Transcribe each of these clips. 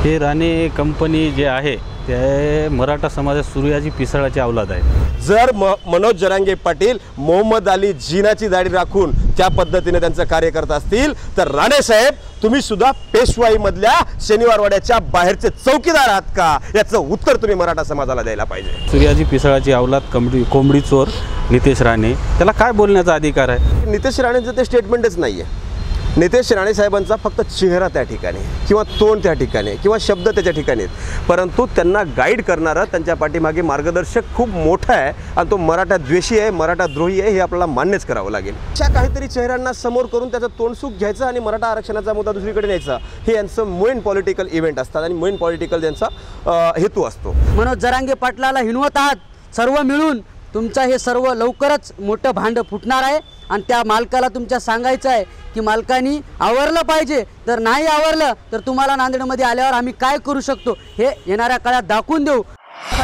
हे राणे कंपनी जे आहे ते मराठा समाजात सूर्याजी पिसाळाची औलाद आहे। जर मनोज जरांगे पाटील मोहम्मद अली जिनाची दाढी राखून त्या पद्धतीने त्यांचं कार्य करत असतील तर राणे साहेब तुम्ही सुद्धा पेशवाई मधल्या शनिवारवाड्याच्या बाहेरचे चौकीदार आहात का याचं उत्तर तुम्ही मराठा समाजाला द्यायला पाहिजे। सूर्याजी पिसाळाची औलाद कोंबडी चोर नितेश राणे, त्याला काय बोलण्याचा अधिकार आहे? नितेश राणेंचं ते स्टेटमेंटच नाहीये। नितेश राणे साहेबांचा फक्त चेहरा त्या ठिकाणी किंवा तोंड त्या ठिकाणी किंवा शब्द त्याच्या ठिकाणी आहेत, परंतु त्यांना गाईड करणारा त्यांच्या पाठीमागे मार्गदर्शक खूप मोठा आहे आणि तो मराठा द्वेषी आहे, मराठा द्रोही आहे, हे आपल्याला मान्यच करावं लागेल। अशा काहीतरी चेहऱ्यांना समोर करून त्याचं तोंडसुख घ्यायचं आणि मराठा आरक्षणाचा मुद्दा दुसरीकडे न्यायचा हे यांचं मेन पॉलिटिकल इव्हेंट असतात आणि मेन पॉलिटिकल त्यांचा हेतू असतो। मनोज जरांगे पाटलाला हिणवत आहात सर्व मिळून, तुमचं हे सर्व लवकरच मोठं भांड फुटणार आहे आणि त्या मालकाला तुमच्या सांगायचं आहे की मालकानी आवरलं पाहिजे, जर नाही आवरलं तर तुम्हाला नांदेडमध्ये आल्यावर आम्ही काय करू शकतो हे येणाऱ्या काळात दाखवून देऊ।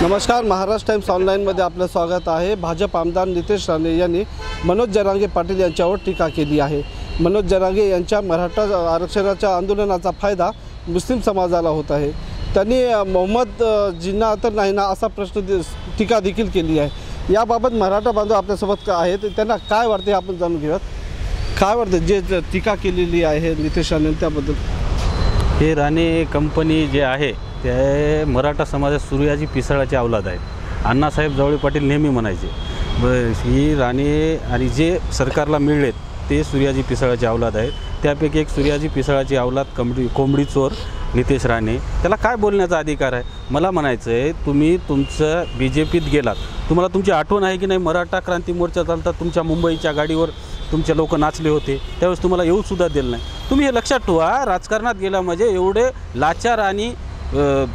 नमस्कार, महाराष्ट्र टाइम्स ऑनलाईनमध्ये आपलं स्वागत आहे। भाजप आमदार नितेश राणे यांनी मनोज जरांगे पाटील यांच्यावर टीका केली आहे। मनोज जरांगे यांच्या मराठा आरक्षणाच्या आंदोलनाचा फायदा मुस्लिम समाजाला होत आहे। त्यांनी मोहम्मद जिन्ना तर नाही ना असा प्रश्न टीका देखील केली आहे। याबाबत मराठा बांधव आपल्यासोबत आहेत, त्यांना काय वाटते आपण जाणून घेऊयात। काय वाटतं जे टीका केलेली आहे नितेश राणे त्याबद्दल? हे राणे कंपनी जे आहे ते मराठा समाजात सूर्याजी पिसाळाची औलाद आहे। अण्णासाहेब जावळे पाटील नेहमी म्हणायचे ही राणे आणि जे सरकारला मिळलेत ते सूर्याजी पिसाळाची औलाद आहेत। त्यापैकी एक सूर्याजी पिसाळाची औलाद कोंबडी चोर नितेश राणे, त्याला काय बोलण्याचा अधिकार आहे? मला म्हणायचं आहे तुम्ही तुमचं BJPत गेलात, तुम्हाला तुमची आठवण आहे की नाही मराठा क्रांती मोर्चा चालतात तुमच्या मुंबईच्या गाडीवर तुमचे लोक नाचले होते, त्यावेळेस तुम्हाला येऊसुद्धा दिलं नाही। तुम्ही हे लक्षात ठेवा, राजकारणात गेला म्हणजे एवढे लाचार आणि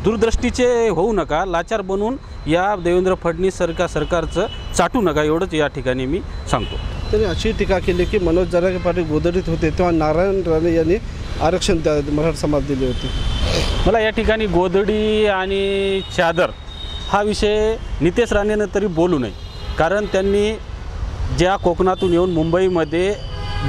दूरदृष्टीचे होऊ नका, लाचार बनवून या देवेंद्र फडणवीस सरकारचं चाटू नका, एवढंच या ठिकाणी मी सांगतो। त्यांनी अशी टीका केली की मनोज जरांगे पाटील गोदडीत होते तेव्हा नारायण राणे यांनी आरक्षण त्या मराठा समाज दिले होते। मला या ठिकाणी गोदडी आणि चादर हा विषय नितेश राणेनं तरी बोलू नये, कारण त्यांनी ज्या कोकणातून येऊन मुंबईमध्ये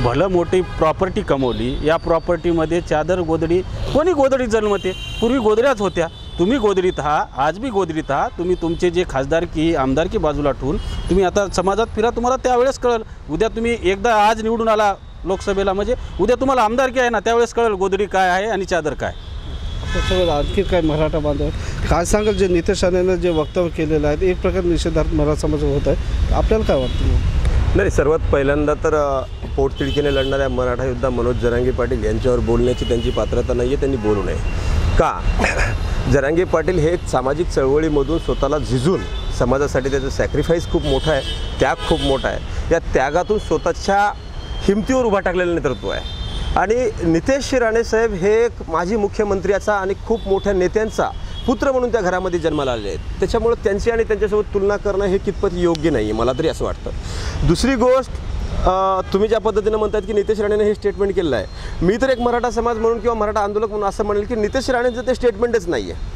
भलं मोठी प्रॉपर्टी कमवली, या प्रॉपर्टीमध्ये चादर गोदडी कोणी गोदडी जन्मते? पूर्वी गोदड्याच होत्या, तुम्ही गोदडीत आहात, आज बी गोदडीत आहात। तुम्ही तुमचे जे खासदारकी आमदारकी बाजूला ठेवून तुम्ही आता समाजात फिरा, तुम्हाला त्यावेळेस कळेल। उद्या तुम्ही एकदा आज निवडून आला लोकसभेला म्हणजे उद्या तुम्हाला आमदारकी आहे ना, त्यावेळेस कळेल गोदडी काय आहे आणि चादर काय। आपल्यासोबत आणखी काय मराठा बांधव काय सांगाल जे नितेश राणेनं जे वक्तव्य केलेलं आहे एक प्रकारे निषेधार्थ मराठा समाज होत आहे, आपल्याला काय वाटतं? नाही, सर्वात पहिल्यांदा तर पोटतिडकीने लढणाऱ्या मराठा योद्धा मनोज जरांगे पाटील यांच्यावर बोलण्याची त्यांची पात्रता नाही आहे, त्यांनी बोलू नये। का? जरांगे पाटील हे सामाजिक चळवळीमधून स्वतःला झिजून समाजासाठी त्याचं सॅक्रिफाईस खूप मोठा आहे, त्याग खूप मोठा आहे, या त्यागातून स्वतःच्या हिमतीवर उभा टाकलेलं नेतृत्व आहे। आणि नितेश राणे साहेब हे माजी मुख्यमंत्र्याचा आणि खूप मोठ्या नेत्यांचा पुत्र म्हणून त्या घरामध्ये जन्माला आले आहेत, त्याच्यामुळे त्यांची आणि त्यांच्यासोबत तुलना करणं हे कितपत योग्य नाही आहे, मला तरी असं वाटतं। दुसरी गोष्ट, तुम्ही ज्या पद्धतीनं म्हणतात की नितेश राणेने हे स्टेटमेंट केलं आहे, मी तर एक मराठा समाज म्हणून किंवा मराठा आंदोलक म्हणून असं म्हणेल की नितेश राणेंचं ते स्टेटमेंटच नाही आहे।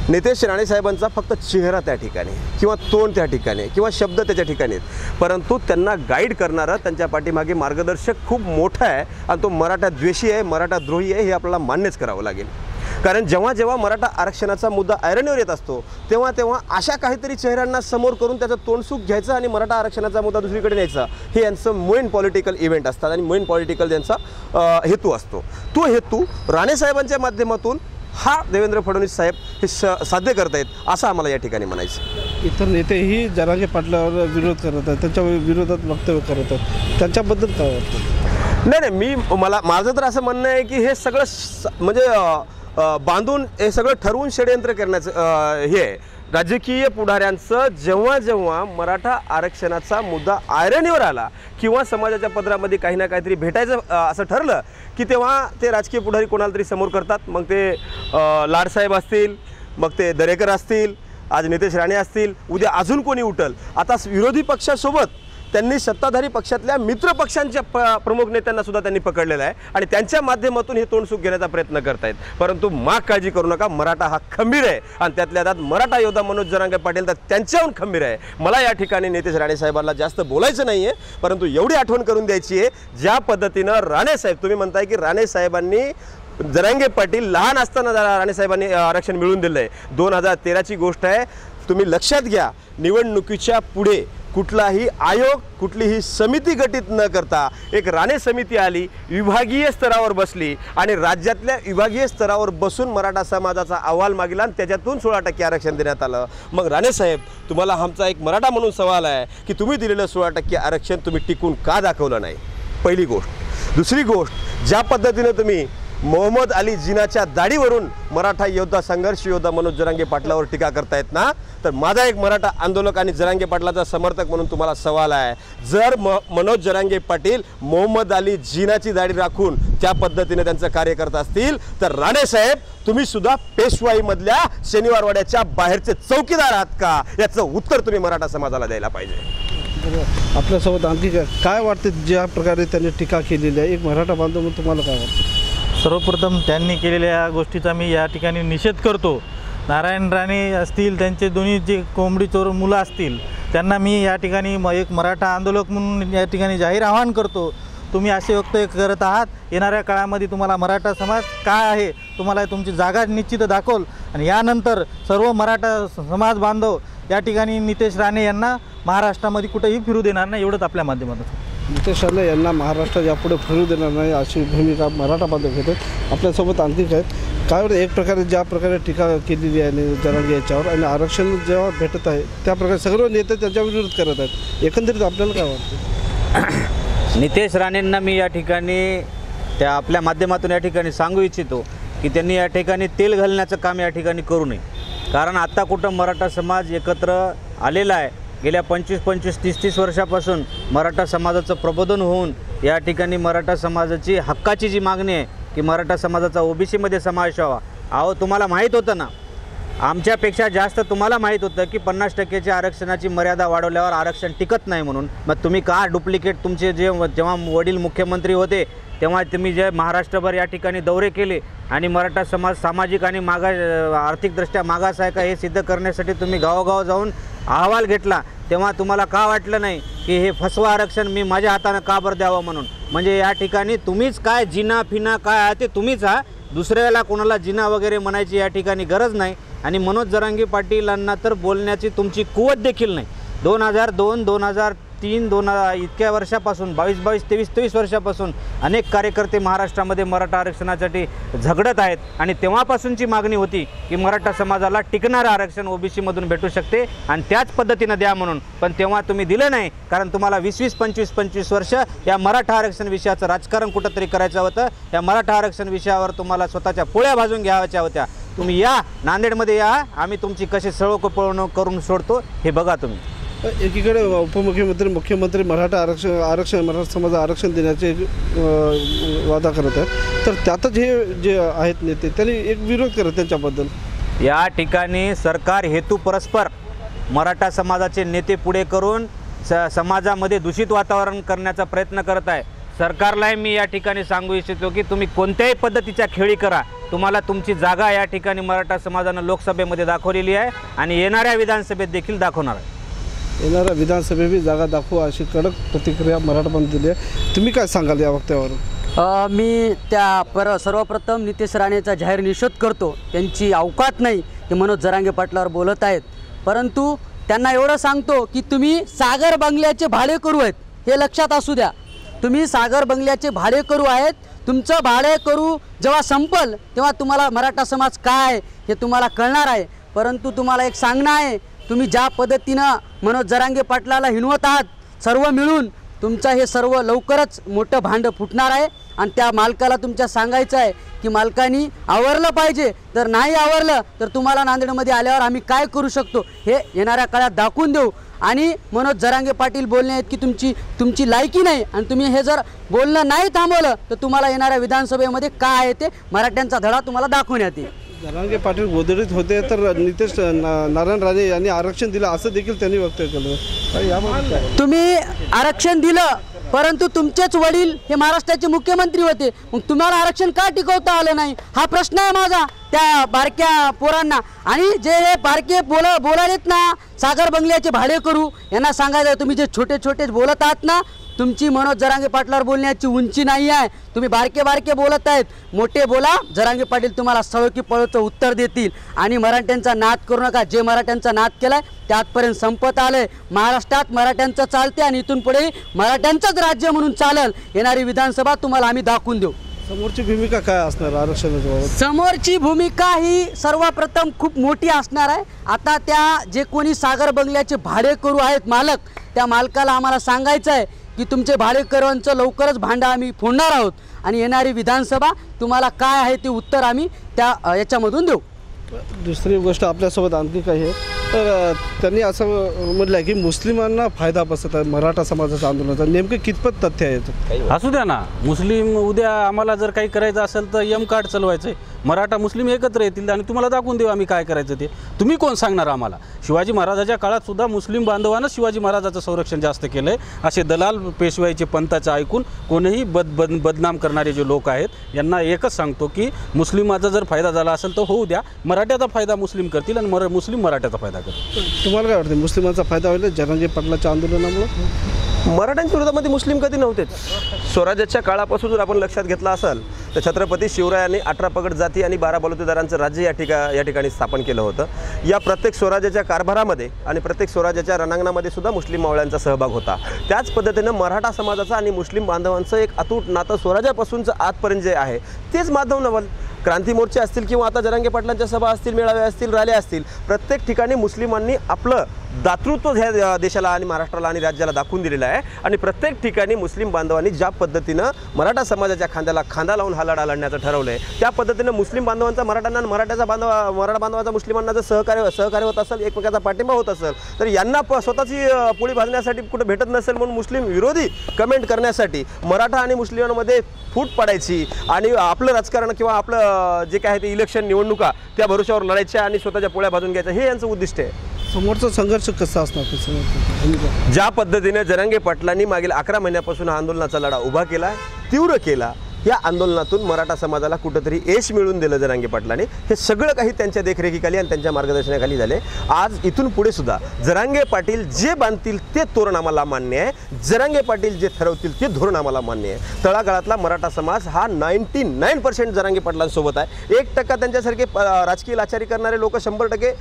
नितेश राणे साहेबांचा फक्त चेहरा त्या ठिकाणी किंवा तोंड त्या ठिकाणी किंवा शब्द त्याच्या ठिकाणी आहेत, परंतु त्यांना गाईड करणारा त्यांच्या पाठीमागे मार्गदर्शक खूप मोठा आहे आणि तो मराठा द्वेषी आहे, मराठा द्रोही आहे, हे आपल्याला मान्यच करावं लागेल। कारण जेव्हा जेव्हा मराठा आरक्षणाचा मुद्दा ऐरणीवर येत असतो तेव्हा तेव्हा अशा काहीतरी चेहऱ्यांना समोर करून त्याचं तोंडसुख घ्यायचं आणि मराठा आरक्षणाचा मुद्दा दुसरीकडे न्यायचा हे यांचं मेन पॉलिटिकल इव्हेंट असतात आणि मेन पॉलिटिकल त्यांचा हेतू असतो। तो हेतू राणे साहेबांच्या माध्यमातून हा देवेंद्र फडणवीस साहेब हे साध्य करतायत असं आम्हाला या ठिकाणी म्हणायचं। इतर नेतेही जरांगे पाटलावर विरोध करत आहेत, त्यांच्या विरोधात वक्तव्य करत आहेत, त्यांच्याबद्दल काय वाटतं? नाही, माझं तर असं म्हणणं आहे की हे सगळं म्हणजे बांधून हे सगळं ठरवून षडयंत्र करण्याचं हे राजकीय पुढाऱ्यांचं जेव्हा जेव्हा मराठा आरक्षणाचा मुद्दा ऐरणीवर आला किंवा समाजाच्या पदरामध्ये काही ना काहीतरी भेटायचं असं ठरलं की तेव्हा ते राजकीय पुढारी कोणाला तरी समोर करतात। मग ते लाडसाहेब असतील, मग ते दरेकर असतील, आज नितेश राणे असतील, उद्या अजून कोणी उठल। आता विरोधी पक्षासोबत त्यांनी सत्ताधारी पक्षातल्या मित्र पक्षांच्या प्रमुख नेत्यांना सुद्धा त्यांनी पकडलेलं आहे आणि त्यांच्या माध्यमातून हे तोंडसुख घेण्याचा प्रयत्न करतायत। परंतु माग काळजी करू नका, मराठा हा खंबीर आहे आणि त्यातल्या त्यात मराठा योद्धा मनोज जरांगे पाटील तर त्यांच्याहून खंबीर आहे। मला या ठिकाणी नितेश राणे साहेबांना जास्त बोलायचं नाही आहे, परंतु एवढी आठवण करून द्यायची आहे ज्या पद्धतीनं राणे साहेब, तुम्ही म्हणताय की राणे साहेबांनी जरांगे पाटील लहान असताना राणेसाहेबांनी आरक्षण मिळवून दिलं आहे. 2013ची गोष्ट आहे. तुम्ही लक्षात घ्या, निवडणुकीच्या पुढे कुठलाही आयोग, कुठलीही समिती गठीत न करता एक राणे समिती आली, विभागीय स्तरावर बसली आणि राज्यातल्या विभागीय स्तरावर बसून मराठा समाजाचा अहवाल मागितला आणि त्याच्यातून 16% आरक्षण देण्यात आलं. मग राणेसाहेब, तुम्हाला आमचा एक मराठा म्हणून सवाल आहे की तुम्ही दिलेलं 16% आरक्षण तुम्ही टिकून का दाखवलं नाही? पहिली गोष्ट. दुसरी गोष्ट, ज्या पद्धतीनं तुम्ही मोहम्मद अली जिनाच्या दाढीवरून मराठा योद्धा, संघर्ष योद्धा मनोज जरांगे पाटलावर टीका करतायत ना, तर माझा एक मराठा आंदोलक आणि जरांगे पाटलाचा समर्थक म्हणून तुम्हाला सवाल आहे, जर मनोज जरांगे पाटील मोहम्मद अली जिनाची दाढी राखून त्या पद्धतीने त्यांचं कार्य करत असतील तर राणेसाहेब, तुम्ही सुद्धा पेशवाईमधल्या शनिवारवाड्याच्या बाहेरचे चौकीदार आहात का? याचं उत्तर तुम्ही मराठा समाजाला द्यायला पाहिजे. आपल्यासोबत आणखी काय वाटते ज्या प्रकारे त्यांनी टीका केलेली आहे, एक मराठा बांधव म्हणून तुम्हाला काय वाटतं? सर्वप्रथम त्यांनी केलेल्या गोष्टीचा मी या ठिकाणी निषेध करतो. नारायण राणे असतील, त्यांचे दोन्ही जे कोंबडी चोर मुलं असतील, त्यांना मी या ठिकाणी एक मराठा आंदोलक म्हणून या ठिकाणी जाहीर आवाहन करतो. तुम्ही असे वक्तव्य करत आहात, येणाऱ्या काळामध्ये तुम्हाला मराठा समाज काय आहे, तुम्हाला तुमची जागा निश्चित दाखवल आणि यानंतर सर्व मराठा समाज बांधव या ठिकाणी नितेश राणे यांना महाराष्ट्रामध्ये कुठेही फिरू देणार नाही, एवढंच आपल्या माध्यमातून. नितेश राणे यांना महाराष्ट्रात यापुढे फिरू देणार नाही अशी भूमिका मराठा बांधव घेतात. आपल्यासोबत आणखी काय एक प्रकारे ज्या प्रकारे टीका केलेली आहे जरांगे याच्यावर आणि आरक्षण जेव्हा भेटत आहे त्या प्रकारे सगळे नेते त्याच्या विरोध करत आहेत, एकंदरीत आपल्याला काय वाटतं? नितेश राणेंना मी या ठिकाणी त्या आपल्या माध्यमातून या ठिकाणी सांगू इच्छितो की त्यांनी या ठिकाणी तेल घालण्याचं काम या ठिकाणी करू नये. कारण आत्ता कुठं मराठा समाज एकत्र आलेला आहे. गेल्या 25, 30 वर्षापासून मराठा समाजाचं प्रबोधन होऊन या ठिकाणी मराठा समाजाची हक्काची जी मागणी आहे की मराठा समाजाचा ओबीसीमध्ये समावेश व्हावा. अहो, तुम्हाला माहीत होतं ना, आमच्यापेक्षा जास्त तुम्हाला माहीत होतं की 50% आरक्षणाची मर्यादा वाढवल्यावर आरक्षण टिकत नाही म्हणून. मग तुम्ही का डुप्लिकेट तुमचे जेव्हा वडील मुख्यमंत्री होते तेव्हा तुम्ही जे महाराष्ट्रभर या ठिकाणी दौरे केले आणि मराठा समाज सामाजिक आणि आर्थिकदृष्ट्या मागास आहे का हे सिद्ध करण्यासाठी तुम्ही गावोगाव जाऊन अहवाल घेतला, तेव्हा तुम्हाला का वाटलं नाही की हे फसवा आरक्षण मी माझ्या हातानं का बरं द्यावं म्हणून? म्हणजे या ठिकाणी तुम्हीच काय जिना फिना काय आहे ते तुम्हीच हा, दुसऱ्याला कोणाला जिना वगैरे म्हणायची या ठिकाणी गरज नाही. आणि मनोज जरांगे पाटीलांना तर बोलण्याची तुमची कुवत देखील नाही. 2002, 2003, इतक्या वर्षापासून 22, 23 वर्षापासून अनेक कार्यकर्ते महाराष्ट्रामध्ये मराठा आरक्षणासाठी झगडत आहेत आणि तेव्हापासूनची मागणी होती की मराठा समाजाला टिकणारं आरक्षण ओबीसीमधून भेटू शकते आणि त्याच पद्धतीनं द्या म्हणून. पण तेव्हा तुम्ही दिलं नाही, कारण तुम्हाला 20, 25 वर्ष या मराठा आरक्षण विषयाचं राजकारण कुठंतरी करायचं होतं. या मराठा आरक्षण विषयावर तुम्हाला स्वतःच्या पोळ्या भाजून घ्यावायच्या होत्या. तुम्ही या नांदेडमध्ये या, आम्ही तुमची कशी सळोपळवणूक करून सोडतो हे बघा तुम्ही. एकीकडे उपमुख्यमंत्री, मुख्यमंत्री मराठा मराठा समाज आरक्षण देण्याचे वादा करत आहेत, तर त्यातच हे जे आहेत नेते त्यांनी एक विरोध करत त्यांच्याबद्दल. या ठिकाणी सरकार हेतू परस्पर मराठा समाजाचे नेते पुढे करून समाजामध्ये दूषित वातावरण करण्याचा प्रयत्न करत आहे. सरकारलाही मी या ठिकाणी सांगू इच्छितो की तुम्ही कोणत्याही पद्धतीच्या खेळी करा, तुम्हाला तुमची जागा या ठिकाणी मराठा समाजानं लोकसभेमध्ये दाखवलेली आहे आणि येणाऱ्या विधानसभेत देखील दाखवणार आहे. येणाऱ्या विधानसभेत जागा दाखवू अशी कडक प्रतिक्रिया मराठा बांधव दिली आहे. तुम्ही काय सांगाल या वक्तव्यावर? मी सर्वप्रथम नितेश राणेचा जाहीर निषेध करतो. त्यांची अवकात नाही ते मनोज जरांगे पाटलावर बोलत आहेत. परंतु त्यांना एवढं सांगतो की तुम्ही सागर बंगल्याचे भाडेकरू आहेत हे लक्षात असू द्या. तुम्ही सागर बंगल्याचे भाडेकरू आहेत. तुमचं भाडेकरू जेव्हा संपल तेव्हा तुम्हाला मराठा समाज काय हे तुम्हाला कळणार आहे. परंतु तुम्हाला एक सांगणं आहे, तुम्ही ज्या पद्धतीनं मनोज जरांगे पाटलाला हिणवत आहात सर्व मिळून, तुमचं हे सर्व लवकरच मोठं भांडं फुटणार आहे. आणि त्या मालकाला तुमच्या सांगायचं आहे की मालकानी आवरलं पाहिजे, जर नाही आवरलं तर तुम्हाला नांदेडमध्ये आल्यावर आम्ही काय करू शकतो हे येणाऱ्या काळात दाखवून देऊ. आणि मनोज जरांगे पाटील बोलणे आहेत की तुमची लायकी नाही आणि तुम्ही हे जर बोलणं नाही थांबवलं तर तुम्हाला येणाऱ्या विधानसभेमध्ये काय आहे ते मराठ्यांचा धडा तुम्हाला दाखवण्यात येईल. जरांगे पाटील गोदडीत होते तर नितेश नारायण राणे यांनी आरक्षण दिलं असं देखील त्यांनी वक्तव्य केलं. तुम्ही आरक्षण दिलं, परंतु तुमचेच वडील हे महाराष्ट्राचे मुख्यमंत्री होते, मग तुम्हाला आरक्षण का टिकवता आलं नाही हा प्रश्न आहे माझा त्या बारक्या पोरांना. आणि जे हे बारके बोलालेत ना सागर बंगल्याचे भाडे करू, यांना सांगायचं तुम्ही जे छोटे बोलत आहात ना तुमची मनोज जरांगे पाटलावर बोलण्याची उंची नाही आहे. तुम्ही बारके बारके बोलत आहेत, मोठे बोला. जरांगे पाटील तुम्हाला स्थळ की पळचं उत्तर देतील. आणि मराठ्यांचा नाद करू नका. जे मराठ्यांचा नाद केलाय ते आजपर्यंत संपत आलंय. महाराष्ट्रात मराठ्यांचं चालते आणि इथून पुढे मराठ्यांचंच राज्य म्हणून चालेल. येणारी विधानसभा तुम्हाला आम्ही दाखवून देऊ. समोरची भूमिका काय असणार आरक्षणाच्या बाबत? समोरची भूमिका ही सर्वप्रथम खूप मोठी असणार आहे. आता त्या जे कोणी सागर बंगल्याचे भाडेकरू आहेत मालक, त्या मालकाला आम्हाला सांगायचं आहे की तुमचे भाडेकरूंचं लवकरच भांडं आम्ही फोडणार आहोत आणि येणारी विधानसभा तुम्हाला काय आहे ते उत्तर आम्ही त्या याच्यामधून देऊ. दुसरी गोष्ट आपल्यासोबत आणखी काही आहे, तर त्यांनी असं म्हटलं की मुस्लिमांना फायदा बसत आहे मराठा समाजाच्या आंदोलनाचा. नेमकं कितपत तथ्य आहे? असू द्या ना, मुस्लिम उद्या आम्हाला जर काही करायचं असेल तर एम कार्ड चालवायचं आहे. मराठा मुस्लिम एकत्र येतील आणि तुम्हाला दाखवून देऊ आम्ही काय करायचं ते. तुम्ही कोण सांगणार आम्हाला? शिवाजी महाराजाच्या काळात सुद्धा मुस्लिम बांधवानं शिवाजी महाराजाचं संरक्षण जास्त केलं आहे. असे दलाल पेशवाईचे पंथाचं ऐकून कोणीही बदनाम करणारे जे लोक आहेत यांना एकच सांगतो की मुस्लिमाचा जर फायदा झाला असेल तर होऊ द्या. मराठ्याचा फायदा मुस्लिम करतील आणि मुस्लिम मराठ्याचा फायदा करतील. तुम्हाला काय वाटतं, मुस्लिमांचा फायदा होईल जरांगे पाटलाच्या आंदोलनामुळे? मराठ्यांच्या विरोधामध्ये मुस्लिम कधी नव्हतेच. स्वराज्याच्या काळापासून जर आपण लक्षात घेतला असेल तर छत्रपती शिवरायांनी 18 पगड जाती आणि 12 बलुतेदारांचं राज्य या ठिकाणी स्थापन केलं होतं. या प्रत्येक स्वराज्याच्या कारभारामध्ये आणि प्रत्येक स्वराज्याच्या रणांगणामध्ये सुद्धा मुस्लिम मावळ्यांचा सहभाग होता. त्याच पद्धतीनं मराठा समाजाचं आणि मुस्लिम बांधवांचं एक अतूट नातं स्वराज्यापासूनचं आजपर्यंत जे आहे तेच माधव नवल. क्रांती मोर्चे असतील किंवा आता जरांगे पाटलांच्या सभा असतील, मेळावे असतील, रॅल्या असतील, प्रत्येक ठिकाणी मुस्लिमांनी आपलं दातृत्व ह्या देशाला आणि महाराष्ट्राला आणि राज्याला दाखवून दिलेलं आहे. आणि प्रत्येक ठिकाणी मुस्लिम बांधवांनी ज्या पद्धतीनं मराठा समाजाच्या खांद्याला खांदा लावून हा लढा लढण्याचं ठरवलं आहे, त्या पद्धतीनं मुस्लिम बांधवांचा मराठ्यांना आणि मराठा बांधवाचा मुस्लिमांना जर सहकार्य होत असेल, एकमेकाचा पाठिंबा होत असेल, तर यांना स्वतःची पोळी भाजण्यासाठी कुठं भेटत नसेल म्हणून मुस्लिम विरोधी कमेंट करण्यासाठी मराठा आणि मुस्लिमांमध्ये फूट पडायची आणि आपलं राजकारण किंवा आपलं जे काय आहे ते इलेक्शन निवडणुका त्या भरोश्यावर लढायच्या आणि स्वतःच्या पोळ्या भाजून घ्यायच्या, हे यांचं उद्दिष्ट आहे. समोरचा संघर्ष कसा असणार? ज्या पद्धतीने जरांगे पाटलांनी मागील 11 महिन्यापासून हा आंदोलनाचा लढा उभा केला, तीव्र केला, या आंदोलनातून मराठा समाजाला कुठंतरी यश मिळवून दिलं जरांगे पाटलांनी. हे सगळं काही त्यांच्या देखरेखीखाली आणि त्यांच्या मार्गदर्शनाखाली झाले. आज इथून पुढे सुद्धा जरांगे पाटील जे बांधतील ते तोरण आम्हाला मान्य आहे. जरांगे पाटील जे ठरवतील ते धोरण आम्हाला मान्य आहे. तळागाळातला मराठा समाज हा 99% जरांगे पाटलांसोबत आहे. 1% त्यांच्यासारखे राजकीय लाचारी करणारे लोक 100%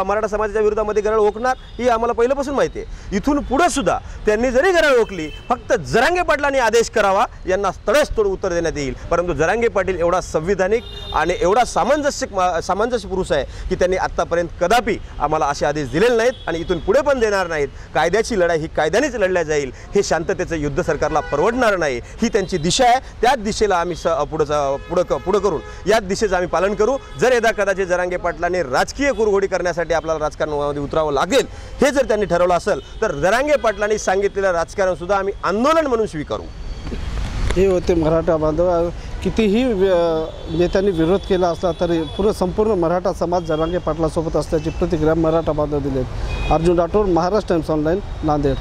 मराठा समाजाच्या विरोधामध्ये गरळ ओकणार ही आम्हाला पहिल्यापासून माहिती आहे. इथून पुढे सुद्धा त्यांनी जरी गरळ ओकली, फक्त जरांगे पाटलांनी आदेश करावा, यांना तडसतोड उत्तर देण्यात येईल. परंतु जरांगे पाटील एवढा संविधानिक आणि एवढा सामंजस्य पुरुष आहे की त्यांनी आत्तापर्यंत कदापि आम्हाला असे आदेश दिलेले नाहीत आणि इथून पुढे पण देणार नाहीत. कायद्याची लढाई ही कायद्यानेच लढल्या जाईल. हे शांततेचं युद्ध सरकारला परवडणार नाही, ही त्यांची दिशा आहे. त्याच दिशेला आम्ही पुढं करून याच दिशेचं आम्ही पालन करू. जर यदा कदाचित जरांगे पाटलांनी राजकीय कुरघोडी करण्यासाठी आपल्याला राजकारणामध्ये उतरावं लागेल हे जर त्यांनी ठरवलं असेल तर जरांगे पाटलांनी सांगितलेलं राजकारण सुद्धा आम्ही आंदोलन म्हणून स्वीकारू. हे होते मराठा बांधव. कितीही नेत्यांनी विरोध केला असला तरी संपूर्ण मराठा समाज जरांगे पाटलासोबत असल्याची प्रतिक्रिया मराठा बांधव दिलेत. Arjun Rathod, Maharashtra Times online, Nanded.